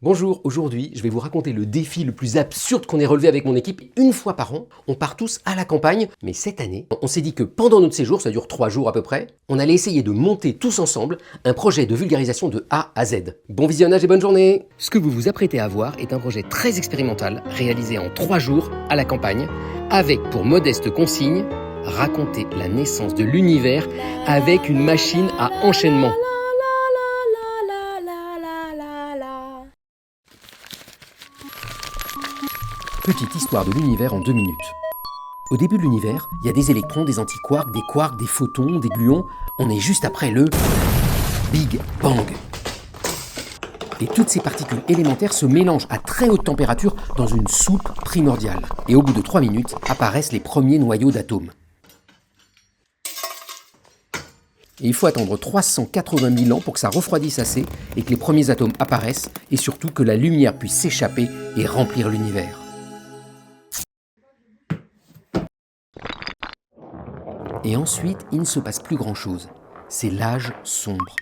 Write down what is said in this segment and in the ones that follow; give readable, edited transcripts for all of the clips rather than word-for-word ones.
Bonjour, aujourd'hui je vais vous raconter le défi le plus absurde qu'on ait relevé avec mon équipe. Une fois par an, on part tous à la campagne, mais cette année, on s'est dit que pendant notre séjour, ça dure 3 jours à peu près, on allait essayer de monter tous ensemble un projet de vulgarisation de A à Z. Bon visionnage et bonne journée! Ce que vous vous apprêtez à voir est un projet très expérimental, réalisé en 3 jours à la campagne, avec pour modeste consigne, raconter la naissance de l'univers avec une machine à enchaînement. Petite histoire de l'univers en 2 minutes. Au début de l'univers, il y a des électrons, des antiquarks, des quarks, des photons, des gluons. On est juste après le Big Bang. Et toutes ces particules élémentaires se mélangent à très haute température dans une soupe primordiale. Et au bout de 3 minutes, apparaissent les premiers noyaux d'atomes. Et il faut attendre 380 000 ans pour que ça refroidisse assez et que les premiers atomes apparaissent et surtout que la lumière puisse s'échapper et remplir l'univers. Et ensuite, il ne se passe plus grand-chose. C'est l'âge sombre.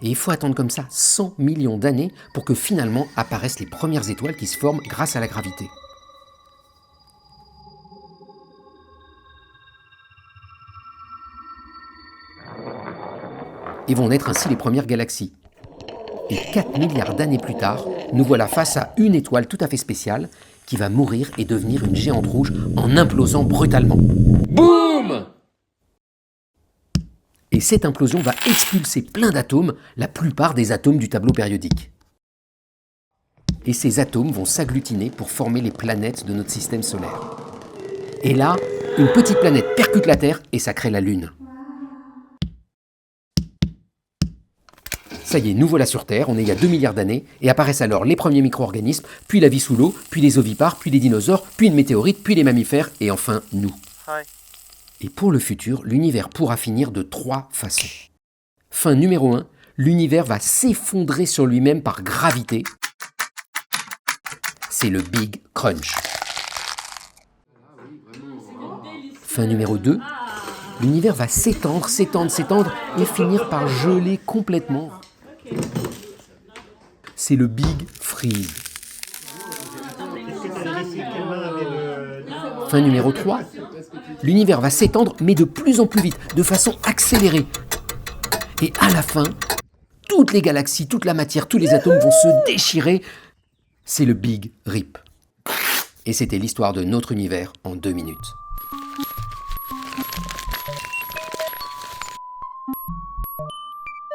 Et il faut attendre comme ça 100 millions d'années pour que finalement apparaissent les premières étoiles qui se forment grâce à la gravité. Et vont naître ainsi les premières galaxies. Et 4 milliards d'années plus tard, nous voilà face à une étoile tout à fait spéciale qui va mourir et devenir une géante rouge en implosant brutalement. Boum! Et cette implosion va expulser plein d'atomes, la plupart des atomes du tableau périodique. Et ces atomes vont s'agglutiner pour former les planètes de notre système solaire. Et là, une petite planète percute la Terre et ça crée la Lune. Ça y est, nous voilà sur Terre, on est il y a 2 milliards d'années, et apparaissent alors les premiers micro-organismes, puis la vie sous l'eau, puis les ovipares, puis les dinosaures, puis une météorite, puis les mammifères, et enfin nous. Et pour le futur, l'univers pourra finir de 3 façons. Fin numéro 1, l'univers va s'effondrer sur lui-même par gravité. C'est le Big Crunch. Fin numéro 2, l'univers va s'étendre et finir par geler complètement. C'est le Big Freeze. Fin numéro 3, l'univers va s'étendre mais de plus en plus vite, de façon accélérée. Et à la fin, toutes les galaxies, toute la matière, tous les atomes vont se déchirer. C'est le Big Rip. Et c'était l'histoire de notre univers en 2 minutes.